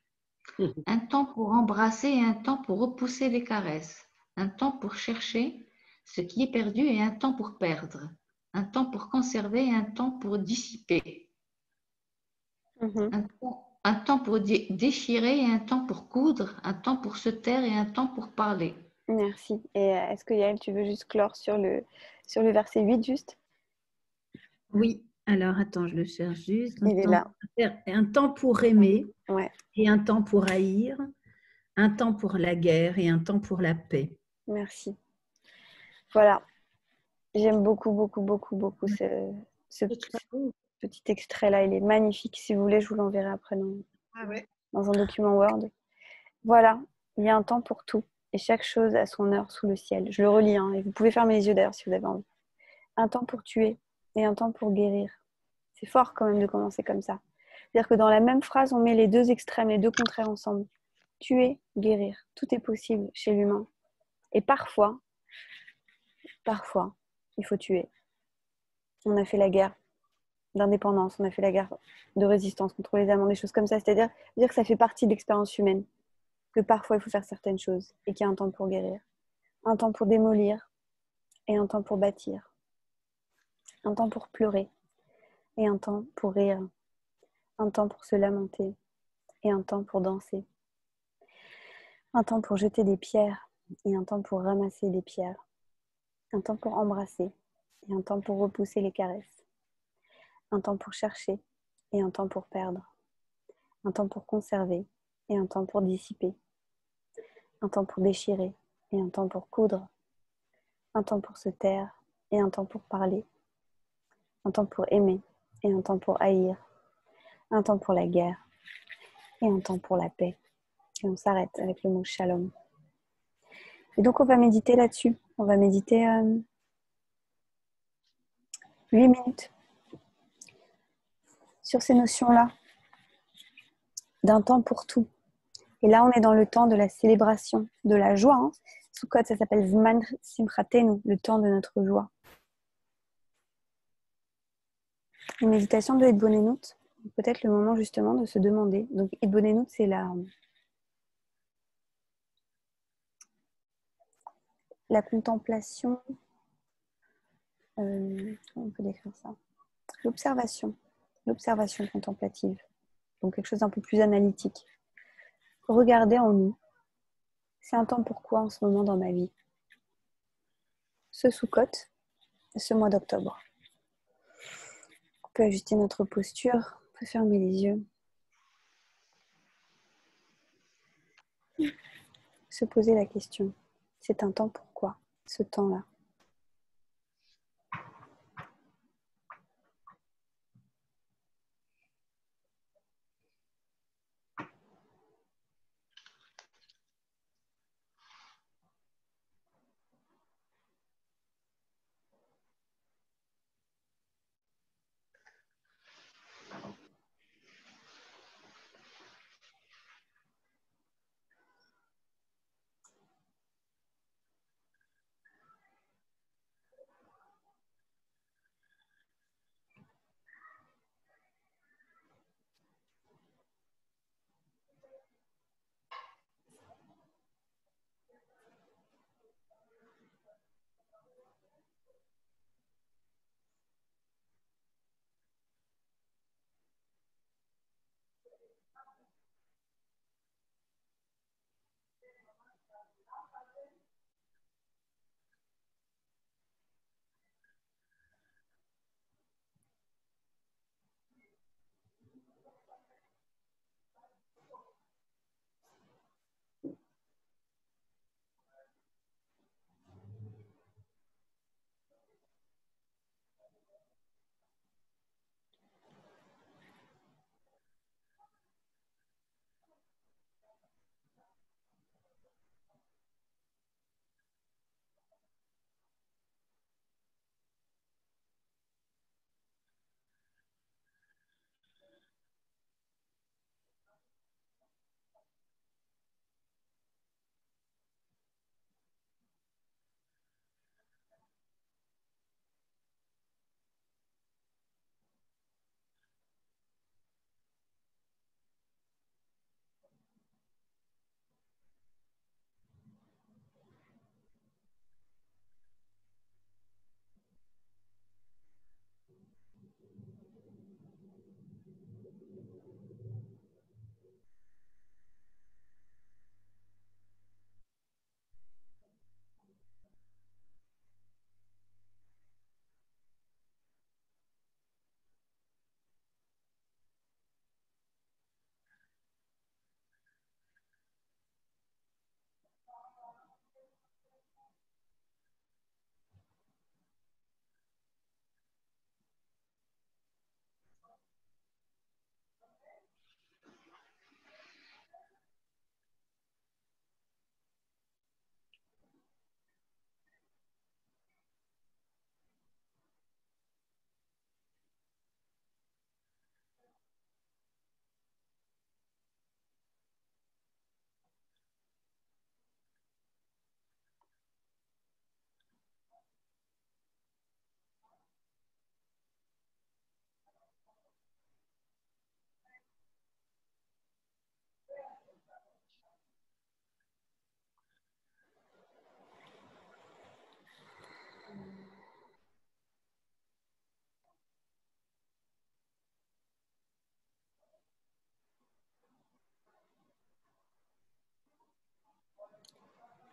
Un temps pour embrasser et un temps pour repousser les caresses. Un temps pour chercher ce qui est perdu et un temps pour perdre. Un temps pour conserver et un temps pour dissiper. Un temps pour déchirer et un temps pour coudre. Un temps pour se taire et un temps pour parler. Merci. Et est-ce que Yael, tu veux juste clore sur le verset 8 juste? Oui, alors attends, je le cherche juste. Il est là. Un temps pour aimer Ouais. et un temps pour haïr, un temps pour la guerre et un temps pour la paix. Merci. Voilà. J'aime beaucoup, beaucoup, beaucoup, beaucoup ce petit extrait-là. Il est magnifique. Si vous voulez, je vous l'enverrai après dans un document Word. Voilà. Il y a un temps pour tout. Et chaque chose a son heure sous le ciel. Je le relis, hein, et vous pouvez fermer les yeux d'ailleurs si vous avez envie. Un temps pour tuer et un temps pour guérir. C'est fort quand même de commencer comme ça. C'est-à-dire que dans la même phrase, on met les deux extrêmes, les deux contraires ensemble. Tuer, guérir. Tout est possible chez l'humain. Et parfois, il faut tuer. On a fait la guerre d'indépendance, on a fait la guerre de résistance contre les Allemands, des choses comme ça. C'est-à-dire dire que ça fait partie de l'expérience humaine, que parfois il faut faire certaines choses et qu'il y a un temps pour guérir, un temps pour démolir et un temps pour bâtir, un temps pour pleurer et un temps pour rire, un temps pour se lamenter et un temps pour danser, un temps pour jeter des pierres et un temps pour ramasser des pierres, un temps pour embrasser et un temps pour repousser les caresses, un temps pour chercher et un temps pour perdre, un temps pour conserver et un temps pour dissiper, un temps pour déchirer et un temps pour coudre, un temps pour se taire et un temps pour parler, un temps pour aimer et un temps pour haïr, un temps pour la guerre et un temps pour la paix. Et on s'arrête avec le mot shalom. Et donc on va méditer là-dessus. On va méditer 8 minutes sur ces notions-là d'un temps pour tout. Et là, on est dans le temps de la célébration, de la joie. Hein. Sukkot, ça s'appelle Zman Simchatenu, le temps de notre joie. Une méditation de Hitbonenut, peut-être le moment justement de se demander. Donc Hitbonenut, c'est la contemplation comment on peut décrire ça? L'observation contemplative, donc quelque chose d'un peu plus analytique. Regarder en nous, c'est un temps pourquoi en ce moment dans ma vie? Ce Sukkot, ce mois d'octobre. On peut ajuster notre posture, on peut fermer les yeux. Se poser la question, c'est un temps pourquoi, ce temps-là?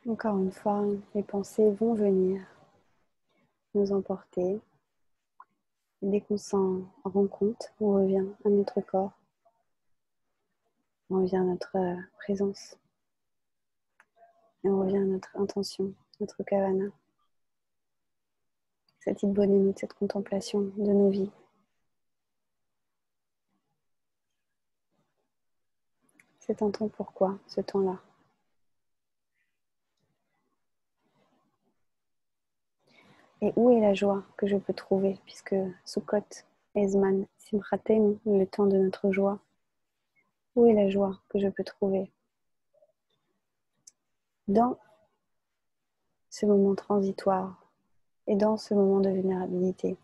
Encore une fois, les pensées vont venir nous emporter. Et dès qu'on s'en rend compte, on revient à notre corps, on revient à notre présence, et on revient à notre intention, notre kavana. Cette bonne de cette contemplation de nos vies. C'est un temps pourquoi, ce temps-là. Et où est la joie que je peux trouver, puisque Sukkot, Ezman, Simchatenu, le temps de notre joie. Où est la joie que je peux trouver? Dans ce moment transitoire et dans ce moment de vulnérabilité.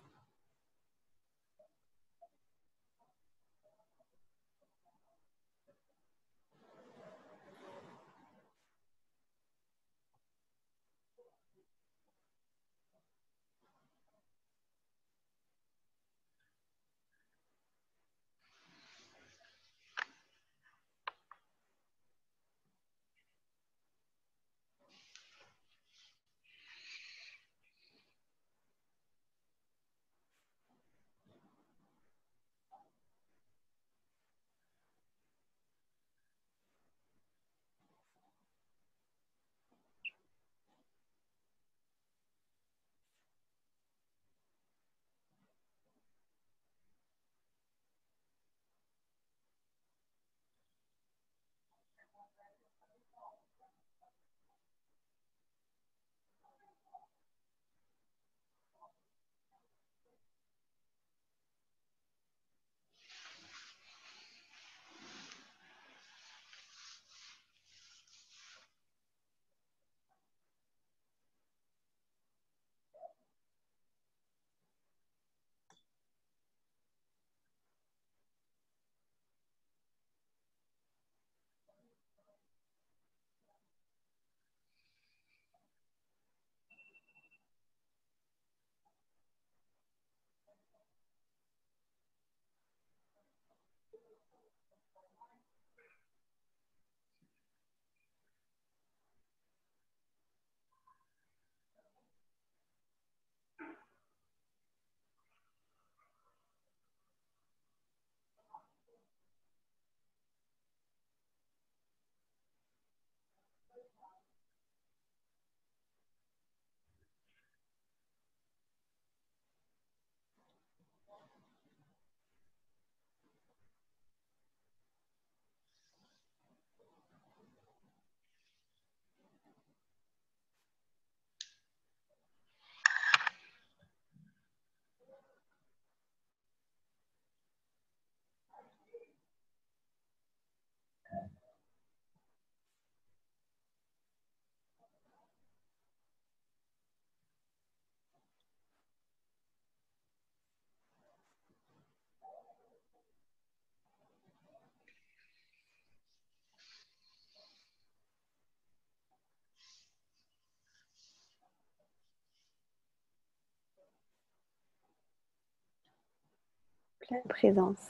pleine présence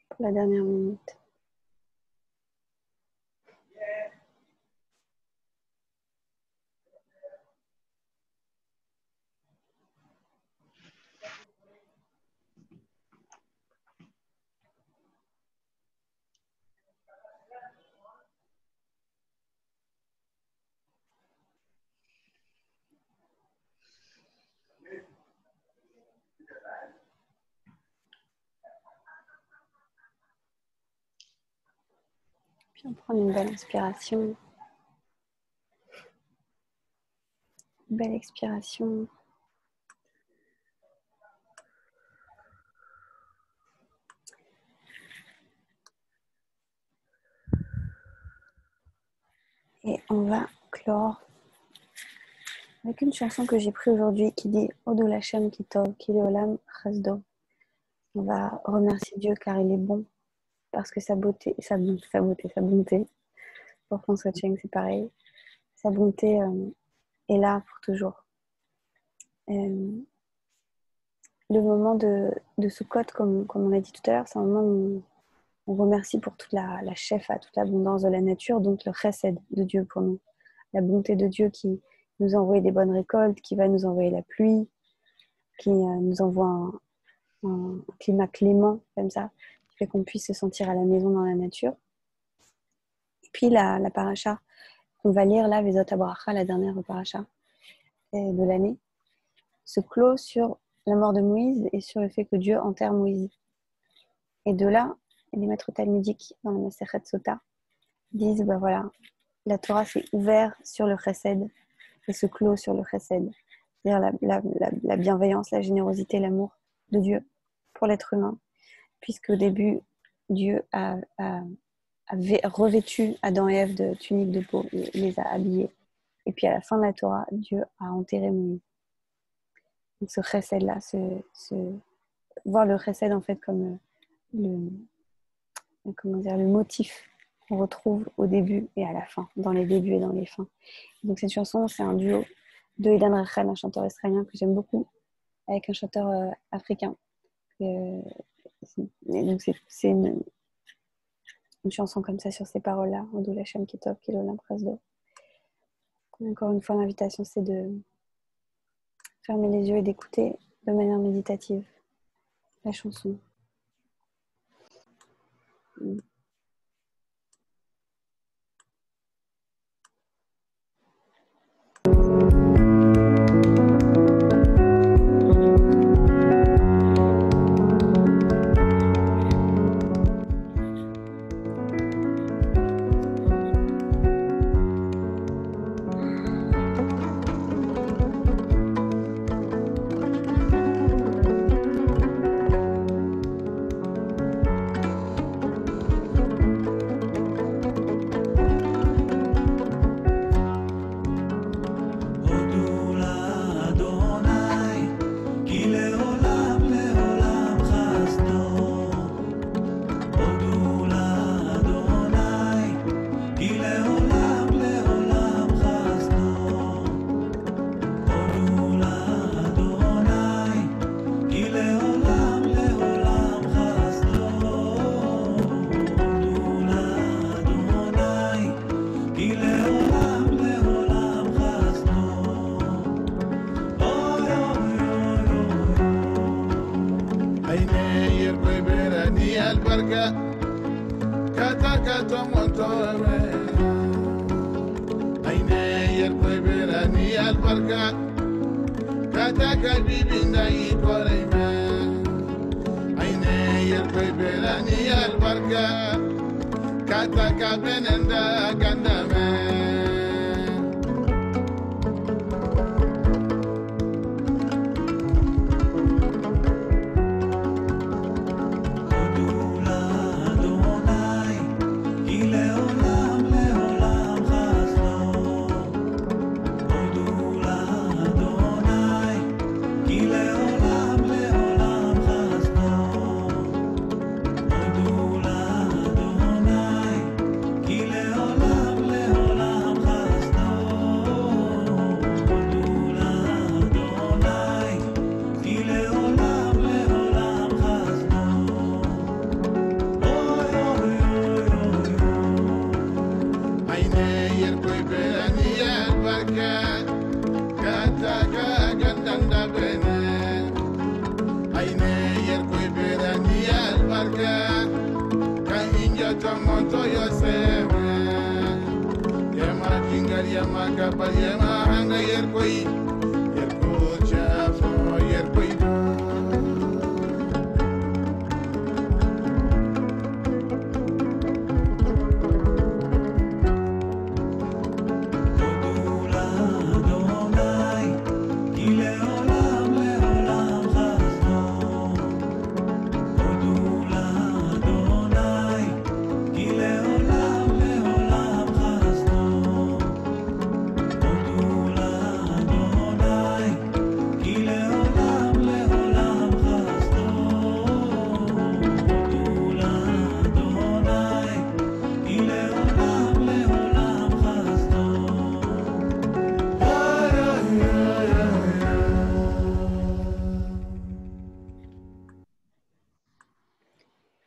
pour la dernière minute. Puis on prend une belle inspiration, une belle expiration. Et on va clore avec une chanson que j'ai prise aujourd'hui qui dit Odol Hashem Kitov Kileolam Chasdo. On va remercier Dieu car il est bon, parce que sa bonté, pour François Cheng c'est pareil, sa bonté est là pour toujours. Le moment de Sukkot, comme on l'a dit tout à l'heure, c'est un moment où on remercie pour toute la shefa, toute l'abondance de la nature, donc le chesed de Dieu pour nous. La bonté de Dieu qui nous envoie des bonnes récoltes, qui va nous envoyer la pluie, qui nous envoie un climat clément, comme ça, qui fait qu'on puisse se sentir à la maison dans la nature. Et puis la paracha qu'on va lire là, Vezot HaBaracha, la dernière paracha de l'année, se clôt sur la mort de Moïse et sur le fait que Dieu enterre Moïse. Et de là, les maîtres talmudiques dans la Masechet Sota disent, voilà, la Torah s'est ouverte sur le chesed et se clôt sur le chesed. C'est-à-dire la bienveillance, la générosité, l'amour de Dieu pour l'être humain. Puisqu'au début, Dieu avait revêtu Adam et Ève de tuniques de peau, il les a habillés. Et puis à la fin de la Torah, Dieu a enterré Moïse. Donc ce chesed-là, voir le chesed en fait comme le motif qu'on retrouve au début et à la fin, dans les débuts et dans les fins. Donc cette chanson, c'est un duo de Idan Rachel, un chanteur israélien que j'aime beaucoup, avec un chanteur africain. Et donc c'est une chanson comme ça sur ces paroles-là, Odol Hashem Kitov Kileolam Chasdo. Encore une fois, l'invitation, c'est de fermer les yeux et d'écouter de manière méditative la chanson. Olam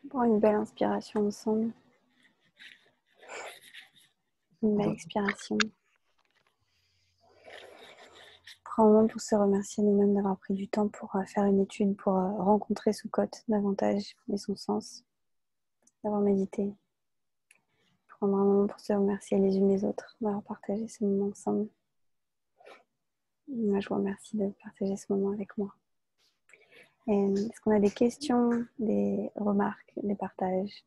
Prends une belle inspiration ensemble. Une belle expiration. Prends un moment pour se remercier nous-mêmes d'avoir pris du temps pour faire une étude, pour rencontrer Sukkot davantage et son sens, d'avoir médité. Prendre un moment pour se remercier les unes les autres, d'avoir partagé ce moment ensemble. Moi, je vous remercie de partager ce moment avec moi. Est-ce qu'on a des questions, des remarques, des partages,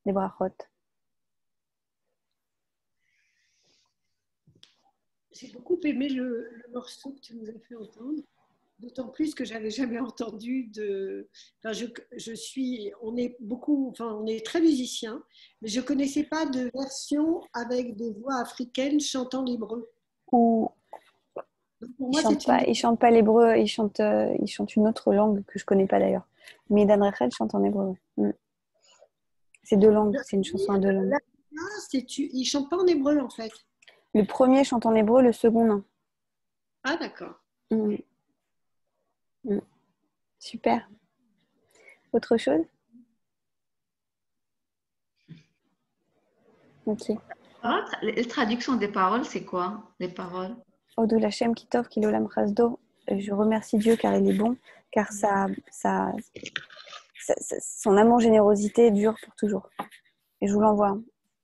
des brachot? J'ai beaucoup aimé le morceau que tu nous as fait entendre, d'autant plus que j'avais jamais entendu de. Enfin, on est très musiciens, mais je connaissais pas de version avec des voix africaines chantant l'hébreu. Ou ils chantent pas l'hébreu, ils chantent une autre langue que je connais pas d'ailleurs. Mais Dan Rachel chante en hébreu. C'est deux langues, c'est une chanson à deux langues. Ils chantent pas en hébreu en fait. Le premier chante en hébreu, le second non. Ah d'accord. Super. Autre chose? Ok. La traduction des paroles, c'est quoi? Les paroles? Odou Lachem Kitov Kilolam Chasdo. Je remercie Dieu car il est bon, car son amour générosité dure pour toujours. Et je vous l'envoie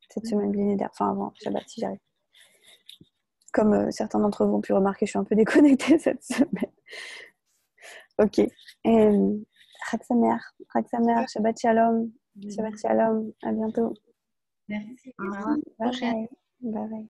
cette semaine Blinéder, enfin avant Shabbat si j'arrive. Comme certains d'entre vous ont pu remarquer, je suis un peu déconnectée cette semaine. Ok. Chag Sameach, Shabbat Shalom, Shabbat Shalom. À bientôt. Merci. Bye bye. Bye bye.